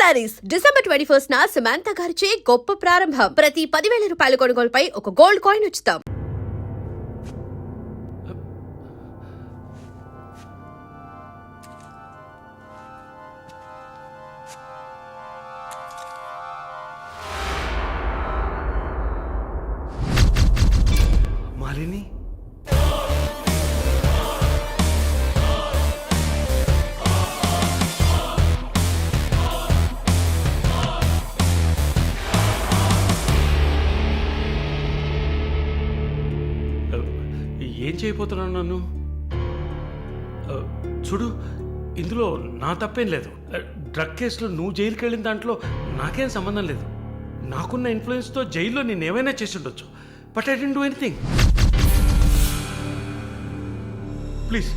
Saris December 21 Samantha గారిచే గొప్ప ప్రారంభం. ప్రతి 10,000 రూపాయల కొనుగోలుపై ఒక గోల్డ్ కాయిన్ ఉచితం. మాలిని ఏం చేయబోతున్నాను నన్ను? చూడు, ఇందులో నా తప్పేం లేదు. డ్రగ్ కేసులో నువ్వు జైలుకి వెళ్ళిన దాంట్లో నాకేం సంబంధం లేదు. నాకున్న ఇన్ఫ్లుయెన్స్తో జైల్లో నేను ఏమైనా చేసి ఉండొచ్చు. But I didn't do anything. Please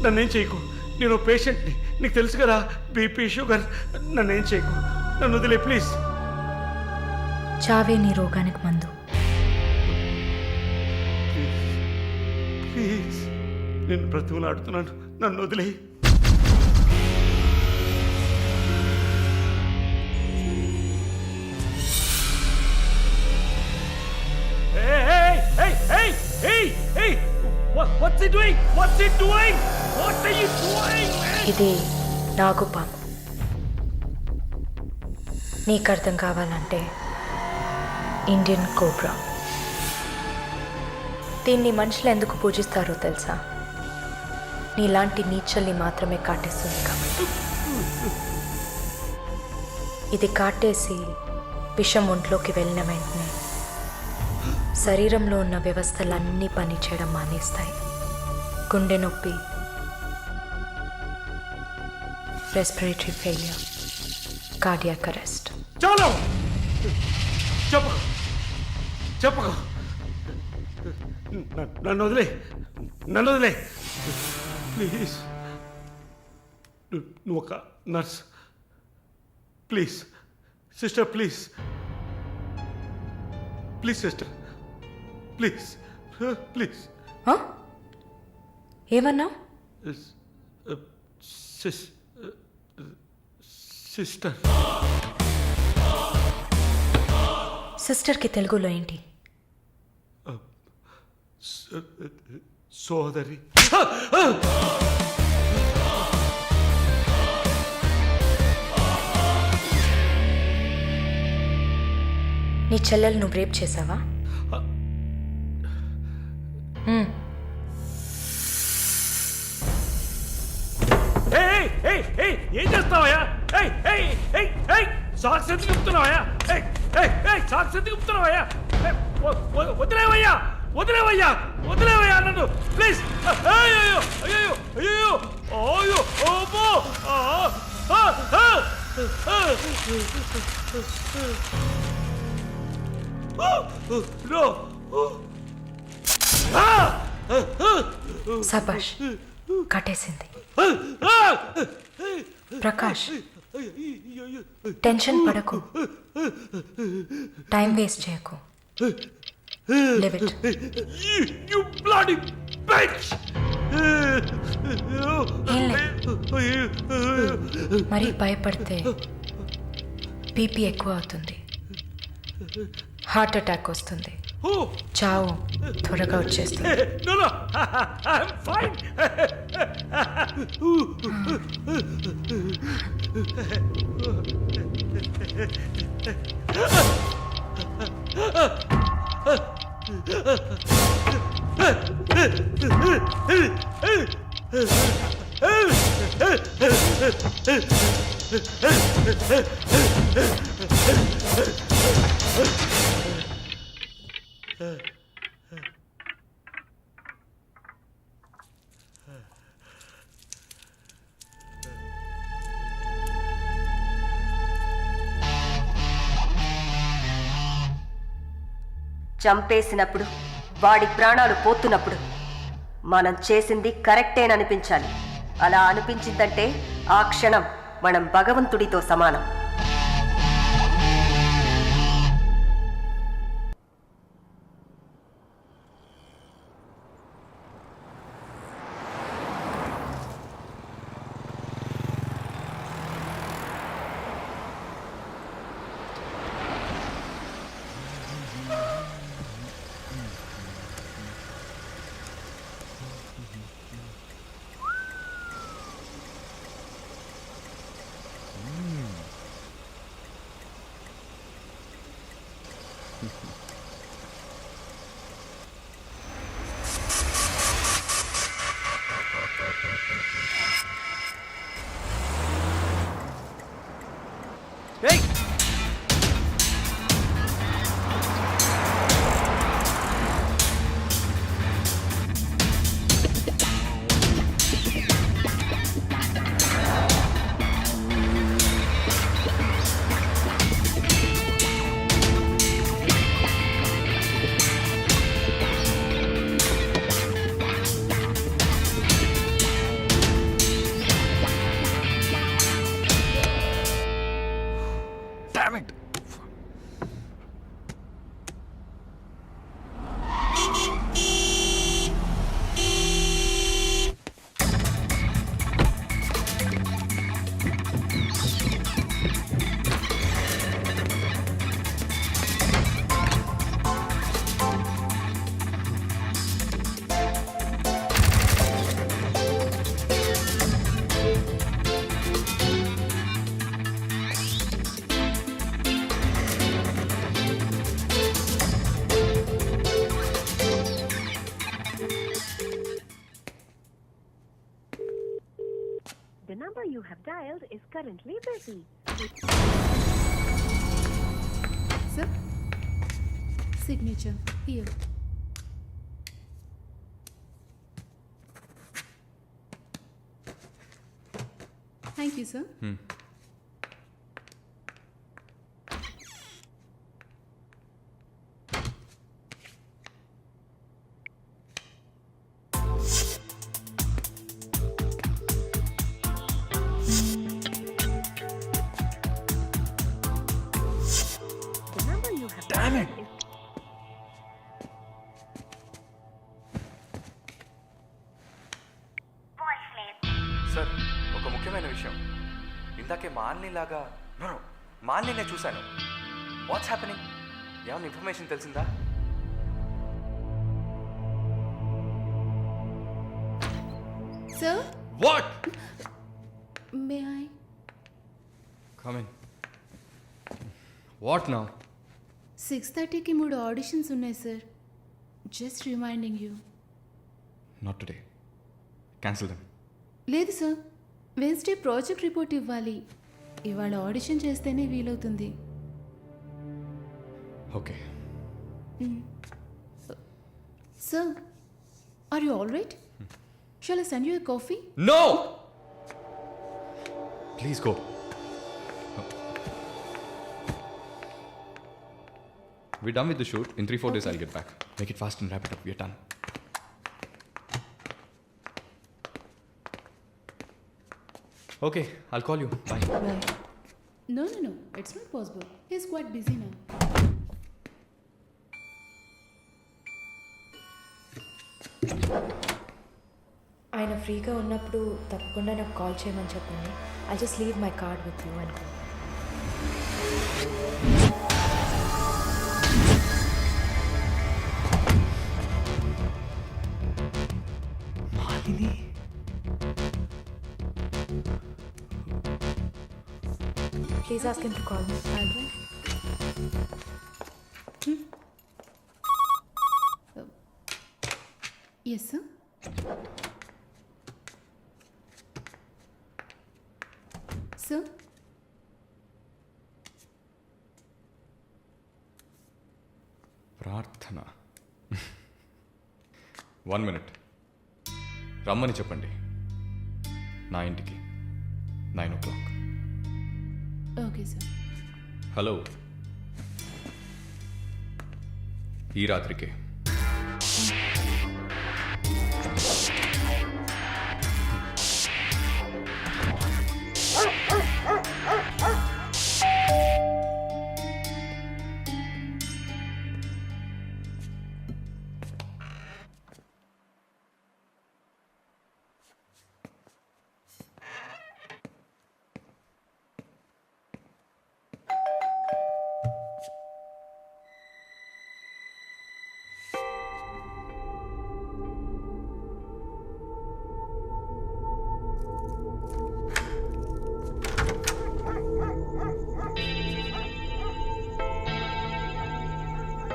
నన్నేం చేయకు. నేను పేషెంట్ని, నీకు తెలుసు కదా, బీపీ షుగర్. నన్నేం చేయకు, నన్ను వదిలే ప్లీజ్. చావే నీ రోగానికి మందు. ప్లీజ్ నేను బ్రతిమలాడుతున్నాను, నన్ను వదిలే. What's he doing? What's he doing? What are you doing, man? ఇది నాగుపాము. నీకు అర్థం కావాలంటే ఇండియన్ కోబ్రా. దీన్ని మనుషులు ఎందుకు పూజిస్తారో తెలుసా? నీలాంటి నీచల్ని మాత్రమే కాటేస్తుంది కాబట్టి. ఇది కాటేసి విషం ఒంట్లోకి వెళ్ళిన వెంటనే శరీరంలో ఉన్న వ్యవస్థలన్నీ పనిచేయడం మానేస్తాయి. గుండె నొప్పి, రెస్పిరేటరీ ఫెయిల్యూర్, కార్డియాక్ అరెస్ట్. చాలు, చెప్పకు చెప్పకు. నన్ను వదిలే, నన్ను వదిలే ప్లీజ్. నువ్వు ఒక nurse. Please sister, please please sister, please please. ఏమన్నా? సిస్టర్. సిస్టర్కి తెలుగులో ఏంటి? సోదరి. నీ చెల్లెలు నువ్వు రేప్ చేసావా? ఏం చేస్తావయ్యా? సాక్స్ ఎందుకు చెప్తున్నావయ్యా? సాక్స్ ఎందుకు చెప్తున్నావయ్యా? వదిలేవయ్యా, వదిలేవయ్యా, వదిలేవయ్యా నన్ను ప్లీజ్. అయ్యో అయ్యో అయ్యో అయ్యో ఓమో. సబాష్, కట్టేసింది. ప్రకాష్, టెన్షన్ పడకు, టైం వేస్ట్ చేయకు. Live it. You bloody bitch! మరి భయపడితే బీపీ ఎక్కువ అవుతుంది, హార్ట్ అటాక్ వస్తుంది, చావు త్వరగా వచ్చేస్తుంది. No, no, I'm fine. చంపేసినప్పుడు, వాడి ప్రాణాలు పోతున్నప్పుడు మనం చేసింది కరెక్టేననిపించాలి. అలా అనిపించిందంటే ఆ క్షణం మనం భగవంతుడితో సమానం. ఏయ్ Damn it! The number you have dialed is currently busy. Sir, signature here. Thank you, sir. The number you have Damn it! dialed is sir ఒక ముఖ్యమైన విషయం ఇందాకే మాలినిలాగా మాలిని చూశాను. What's happening? ఏమైనా ఇన్ఫర్మేషన్ తెలిసిందా? Sir, what? may I? Come in. What now? 6:30కి 3 auditions ఉన్నాయి sir. Just reminding you. Not today. Cancel them. లేదు సార్, వెన్స్డే ప్రాజెక్ట్ రిపోర్ట్ ఇవ్వాలి. ఇవాళ ఆడిషన్ చేస్తేనే వీలవుతుంది. Okay. Sir, are you all right? Shall I send you a coffee? No! Please go. We're done with the shoot. In 3-4 days, I'll get back. Make it fast and wrap it up. We're done. Okay, I'll call you. Bye. Bye. No, it's not possible. He's quite busy now. ఆయన ఫ్రీగా ఉన్నప్పుడు తప్పకుండా నాకు call చేయమని చెప్పండి. I just leave my card with you అనుకో. Malini. Please ask him to call me. Alvin? Yes, sir. Sir? ప్రార్థన. 1 minute. రమ్మని చెప్పండి నా ఇంటికి 9 o'clock. Okay, sir. హలో, ఈ రాత్రికే.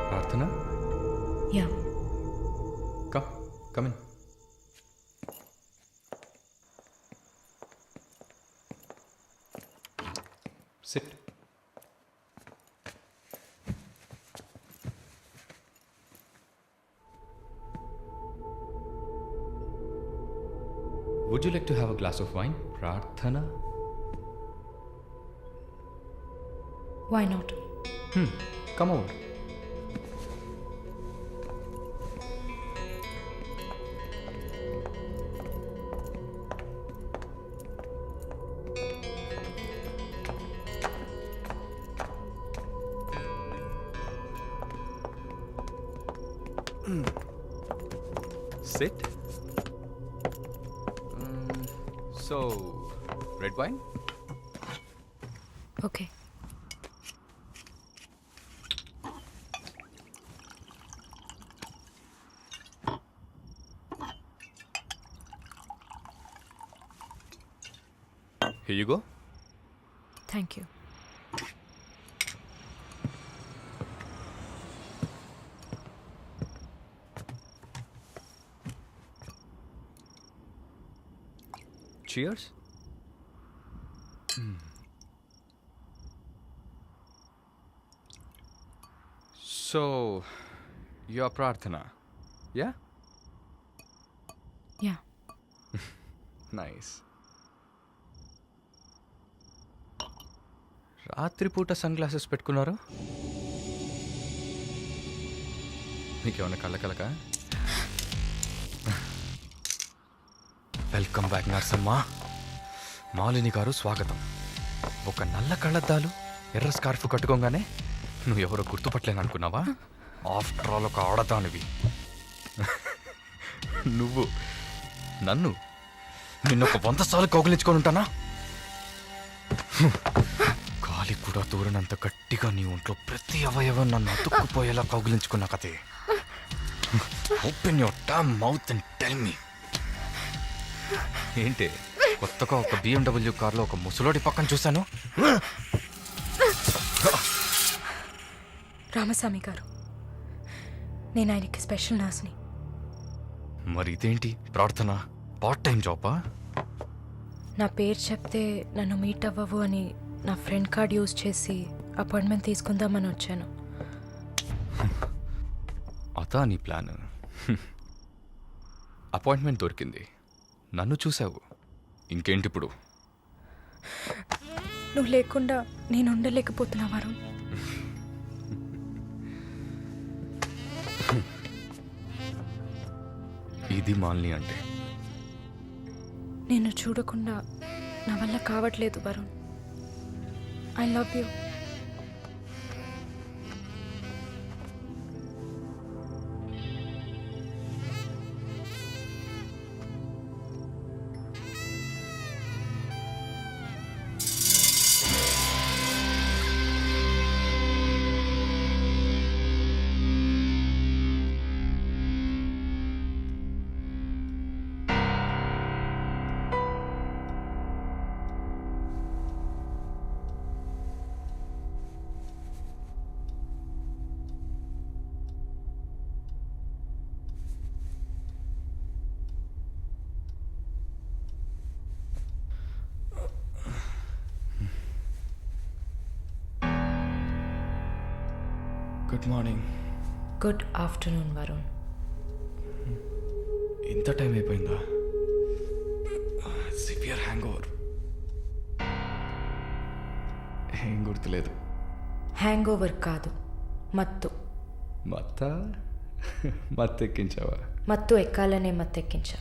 ప్రార్థన, yeah. come in. Sit. Would you like to have a glass of wine, Prarthana? Why not? Come over. Sit. So, red wine? Okay. Here you go. Thank you. Cheers. So, you're Prarthana, yeah? Yeah. Nice. రాత్రిపూట sunglasses పెట్టుకున్నారు? నీకేమన్నా కళ్ళ welcome back Narsamma. Malini గారు స్వాగతం. ఒక నల్ల కళ్ళద్దాలు ఎర్ర స్కార్ఫ్ కట్టుకోగానే నువ్వు ఎవరో గుర్తుపట్టలేను అనుకున్నావా? ఆఫ్టర్ ఆల్ ఒక ఆడదానివి నువ్వు. నన్ను నిన్నొక 100 సార్లు కౌగిలించుకొని ఉంటానా? గాలి కూడా దూరనంత గట్టిగా నీ ఒంట్లో ప్రతి అవయవం నన్ను అతుక్కుపోయేలా కౌగిలించుకున్నా కదే. Open your damn mouth and tell me. ఏంటి కొత్తగా ఒక BMW కార్లో ఒక ముసలోడి పక్కన చూశాను? రామస్వామి గారు, నేను ఆయనకి స్పెషల్ నర్స్ని. మరి ఇదేంటి ప్రార్థన? పార్ట్ టైం జాబా? నా పేరు చెప్తే నన్ను మీట్ అవ్వవు అని నా ఫ్రెండ్ కార్డ్ యూజ్ చేసి అపాయింట్మెంట్ తీసుకుందామని వచ్చాను. అదా నీ ప్లాన్? అపాయింట్మెంట్ దొరికింది, నన్ను చూసావు, ఇంకేంటి ఇప్పుడు? నువ్వు లేకుండా నేను ఉండలేకపోతున్నా వరుణ్. ఇది మాలిని అంటే. నేను చూడకుండా నా వల్ల కావట్లేదు Varun. I love you. Good morning. Good afternoon Varun. ఇంత టైం అయిపోయిందా? Severe hang over. ఏం గుర్తులేదు. హ్యాంగ్ ఓవర్ కాదు, మత్తు. మత్తెక్కించావా? మత్తు ఎక్కాలనే మత్తెక్కించా.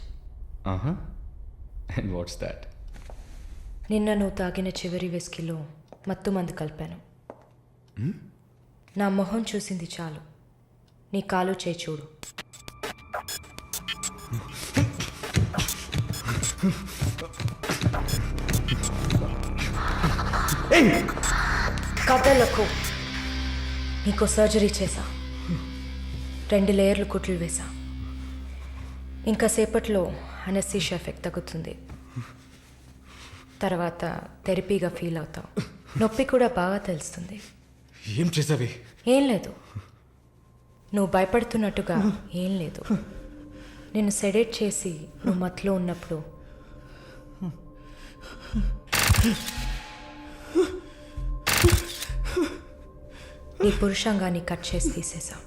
And what's that? నిన్న నువ్వు తాగిన చివరి విస్కీలో మత్తు మందు కలిపాను. నా మొహం చూసింది చాలు, నీ కాలు చేయి చూడు. కథలకు నీకు సర్జరీ చేశా, 2 లేయర్లు కుట్లు వేసా. ఇంకా సేపట్లో అనస్థీషియా ఎఫెక్ట్ తగ్గుతుంది. తర్వాత థెరపీగా ఫీల్ అవుతావు. నొప్పి కూడా బాగా తెలుస్తుంది. ఏం చేసావి? ఏం లేదు, నువ్వు భయపడుతున్నట్టుగా ఏం లేదు. నేను సెడేట్ చేసి నువ్వు మత్తులో ఉన్నప్పుడు నీ పురుషాంగాన్ని కట్ చేసి తీసేసా.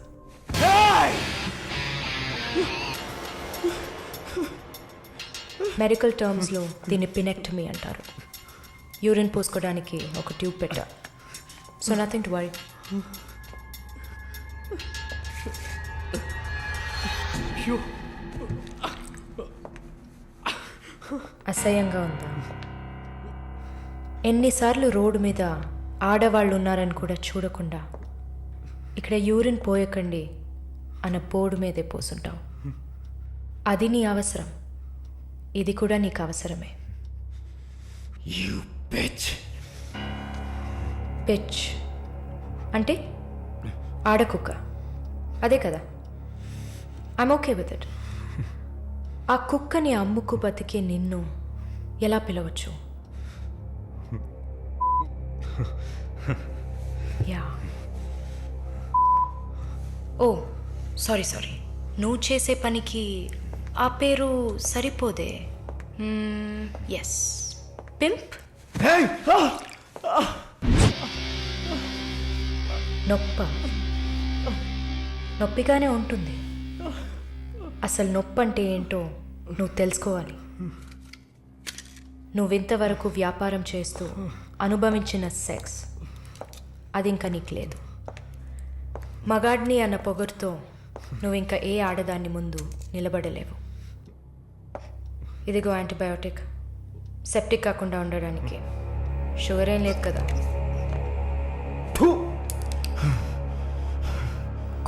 మెడికల్ టర్మ్స్లో దీన్ని పినెక్టమీ అంటారు. యూరిన్ పోసుకోవడానికి ఒక ట్యూబ్ పెట్టా. So nothing to worry. అసహ్యంగా ఉందా? ఎన్నిసార్లు రోడ్డు మీద ఆడవాళ్ళు ఉన్నారని కూడా చూడకుండా ఇక్కడ యూరిన్ పోయకండి అన్న బోర్డు మీదే పోసుంటావు. అది నీ అవసరం, ఇది కూడా నీకు అవసరమే. పిచ్ అంటే ఆడకుక్క, అదే కదా. I'm okay with it. ఆ కుక్కని అమ్ముకు బతికే నిన్ను ఎలా పిలవచ్చు? యా. ఓ సారీ, నువ్వు చేసే పనికి ఆ పేరు సరిపోదే. Yes, pimp. నొప్పిగానే ఉంటుంది. అసలు నొప్పి అంటే ఏంటో నువ్వు తెలుసుకోవాలి. నువ్వింతవరకు వ్యాపారం చేస్తూ అనుభవించిన సెక్స్ అది ఇంకా నీకు లేదు. మగాడ్ని అన్న పొగరుతో నువ్వు ఇంకా ఏ ఆడదాన్ని ముందు నిలబడలేవు. ఇదిగో యాంటీబయాటిక్, సెప్టిక్ కాకుండా ఉండడానికి. షుగర్ ఏం లేదు కదా?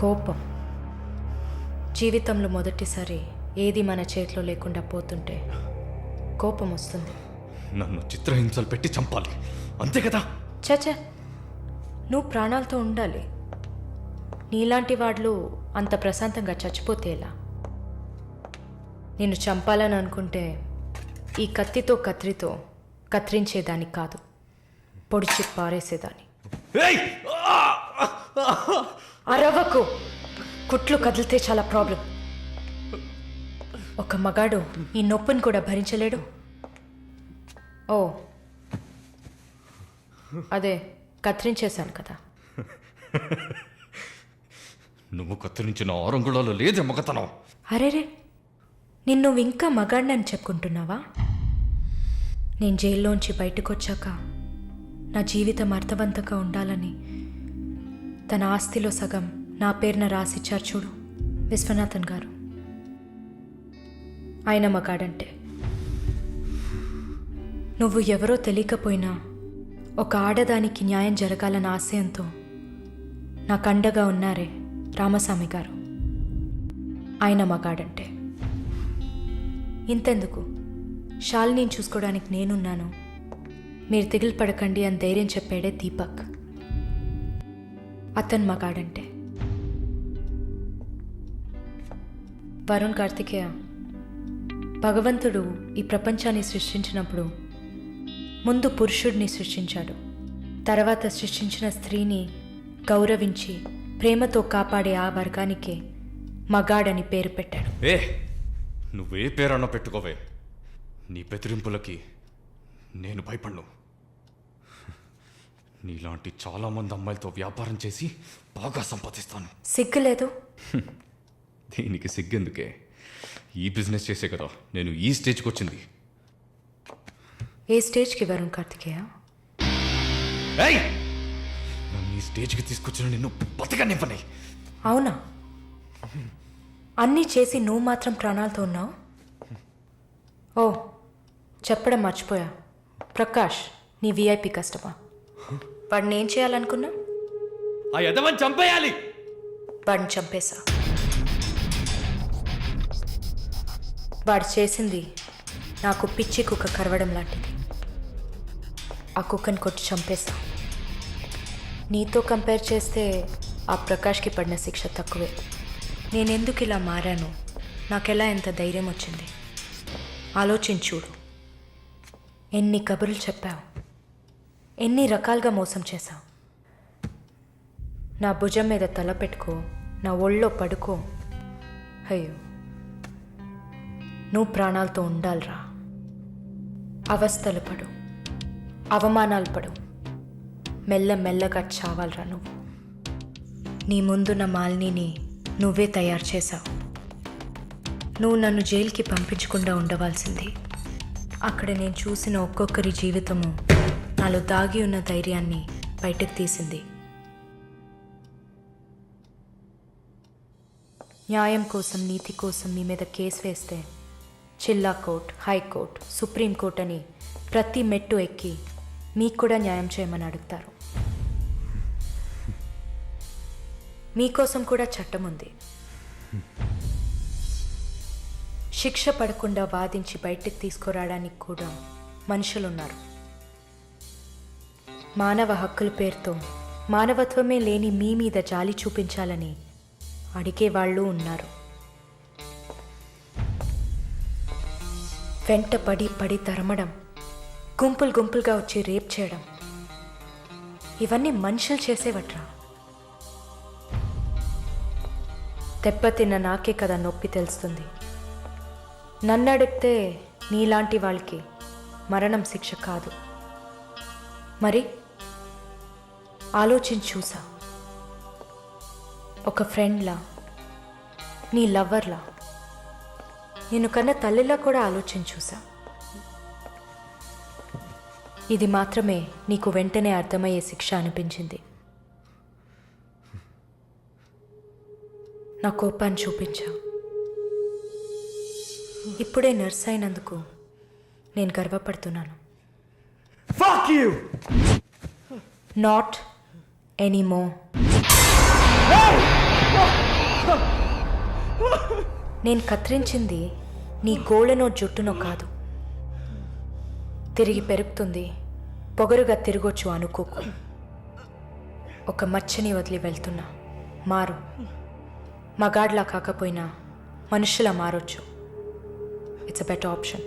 కోపం. జీవితంలో మొదటిసారి ఏది మన చేతిలో లేకుండా పోతుంటే కోపం వస్తుంది. నన్ను చిత్రహింసలు పెట్టి చంపాలి, అంతే కదా? చచా, నువ్వు ప్రాణాలతో ఉండాలి. నీలాంటి వాళ్ళు అంత ప్రశాంతంగా చచ్చిపోతే ఎలా? నిన్ను చంపాలని అనుకుంటే ఈ కత్తితో కత్తిరించేదాన్ని కాదు, పొడిచి పారేసేదాన్ని. అరవకు, కుట్లు కదిలితే చాలా ప్రాబ్లం. ఒక మగాడు ఈ నొప్పిని కూడా భరించలేడు. ఓ అదే కత్తిరించేశాను కదా. నువ్వు కత్తిరించిన ఆరంగుళాలు లేదే మగతనం. అరేరే, నిన్ను ఇంకా మగాడినని చెప్పుకుంటున్నావా? నేను జైల్లోంచి బయటకు వచ్చాక నా జీవితం అర్థవంతంగా ఉండాలని తన ఆస్తిలో సగం నా పేరున రాసిచ్చారు చూడు విశ్వనాథన్ గారు. ఆయన మగాడంటే. నువ్వు ఎవరో తెలియకపోయినా ఒక ఆడదానికి న్యాయం జరగాలన్న ఆశయంతో నాకు అండగా ఉన్నారే రామస్వామి గారు, ఆయన మగాడంటే. ఇంతెందుకు, శాలిని చూసుకోవడానికి నేనున్నాను, మీరు దిగులు పడకండి అని ధైర్యం చెప్పాడే దీపక్, అతను మగాడంటే. వరుణ్ కార్తికేయ, భగవంతుడు ఈ ప్రపంచాన్ని సృష్టించినప్పుడు ముందు పురుషుడిని సృష్టించాడు, తర్వాత సృష్టించిన స్త్రీని గౌరవించి ప్రేమతో కాపాడే ఆ వర్గానికే మగాడని పేరు పెట్టాడు. నువ్వే పేరన్నా పెట్టుకోవే, నీ బెదిరింపులకి నేను భయపడ్ను. నీలాంటి చాలామంది అమ్మాయిలతో వ్యాపారం చేసి బాగా సంపాదిస్తాను. సిగ్గులేదు? దీనికి సిగ్గెందుకే? ఈ బిజినెస్ చేసే కదా నేను ఈ స్టేజ్కి వచ్చింది. ఏ స్టేజ్కి వరుణ్ కార్తికేయ? నన్ను ఈ స్టేజ్కి తీసుకొచ్చిన నిన్ను బతకనివ్వని. అవునా? అన్నీ చేసి నువ్వు మాత్రం ప్రాణాలతో ఉన్నావు? ఓ చెప్పడం మర్చిపోయా, ప్రకాష్ నీ విఐపి కస్టమర్. వాడిని ఏం చేయాలనుకున్నా? ఆ యదవని చంపేయాలి. వాడిని చంపేశా. వాడు చేసింది నాకు పిచ్చి కుక్క కరవడం లాంటిది. ఆ కుక్కని కొట్టి చంపేశా. నీతో కంపేర్ చేస్తే ఆ ప్రకాష్కి పడిన శిక్ష తక్కువే. నేనెందుకు ఇలా మారాను, నాకెలా ఎంత ధైర్యం వచ్చింది ఆలోచించూడు. ఎన్ని కబుర్లు చెప్పావు, ఎన్ని రకాలుగా మోసం చేశావు. నా భుజం మీద తల పెట్టుకో, నా ఒళ్ళో పడుకో. అయ్యో, నువ్వు ప్రాణాలతో ఉండాలిరా. అవస్థలు పడు, అవమానాలు పడు, మెల్లగా చావాలరా నువ్వు. నీ ముందున్న మాలిని నువ్వే తయారు చేశావు. నువ్వు నన్ను జైలుకి పంపించకుండా ఉండవలసింది అక్కడ నేను చూసిన ఒక్కొక్కరి జీవితము నాలో దాగి ఉన్న ధైర్యాన్ని బయటకు తీసింది. న్యాయం కోసం, నీతి కోసం మీ మీద కేసు వేస్తే జిల్లా కోర్ట్, హైకోర్ట్, సుప్రీంకోర్ట్ అని ప్రతి మెట్టు ఎక్కి మీకు కూడా న్యాయం చేయమని అడుగుతారు. మీకోసం కూడా చట్టం ఉంది. శిక్ష పడకుండా వాదించి బయటకు తీసుకురావడానికి కూడా మనుషులున్నారు. మానవ హక్కుల పేరుతో మానవత్వమే లేని మీ మీద జాలి చూపించాలని అడిగే వాళ్ళు ఉన్నారు. వెంట పడి తరమడం, గుంపులు గుంపులుగా వచ్చి రేప్ చేయడం, ఇవన్నీ మనుషులు చేసేవట్రా. దెబ్బతిన్న నాకే కదా నొప్పి తెలుస్తుంది. నన్ను అడిగితే నీలాంటి వాళ్ళకి మరణం శిక్ష కాదు. మరి ఆలోచించి చూసా. ఒక ఫ్రెండ్లా, నీ లవ్వర్లా, నేను కన్నా తల్లిలా కూడా ఆలోచించి చూసా. ఇది మాత్రమే నీకు వెంటనే అర్థమయ్యే శిక్ష అనిపించింది. నా కోపాన్ని చూపించా. ఇప్పుడే నర్స్ అయినందుకు నేను గర్వపడుతున్నాను. Not anymore. నేను కత్తిరించింది నీ గోళ్ళనో జుట్టునో కాదు. తిరిగి పెరుగుతుంది, పొగరుగా తిరగొచ్చు అనుకోకు. ఒక మచ్చని వదిలి వెళ్తున్నా. మారు. మగాడ్లా కాకపోయినా మనుషులా మారొచ్చు. It's a better option.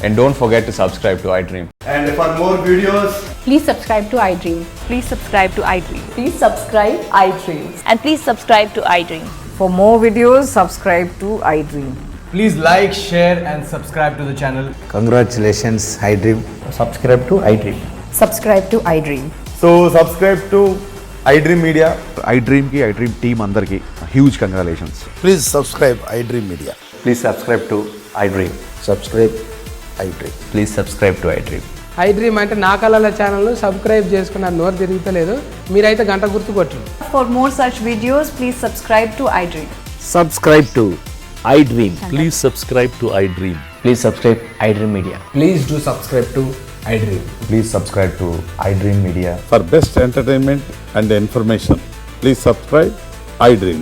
And don't forget to subscribe to iDream. And for more videos, Please subscribe to iDream. Please subscribe to iDream. Please subscribe iDream. And please subscribe to iDream. For more videos, subscribe to iDream. please like, share, and subscribe to the channel. Congratulations, iDream. Subscribe to iDream. Subscribe to iDream. So subscribe to iDream Media. iDream ki iDream team andarki huge congratulations. Please subscribe iDream Media. Please subscribe to iDream. Subscribe iDream. Please subscribe to iDream. iDream అంటే నా కళల ఛానల్ను subscribe చేసుకున్న నోరు తిరుగుతలేదు. మీరైతే గంట గుర్తు కొట్టండి. For more such videos, please subscribe to iDream. Subscribe to iDream. Please subscribe to iDream. Please subscribe iDream Media. Please do subscribe to iDream. Please subscribe to iDream Media. For best entertainment and information, please subscribe iDream.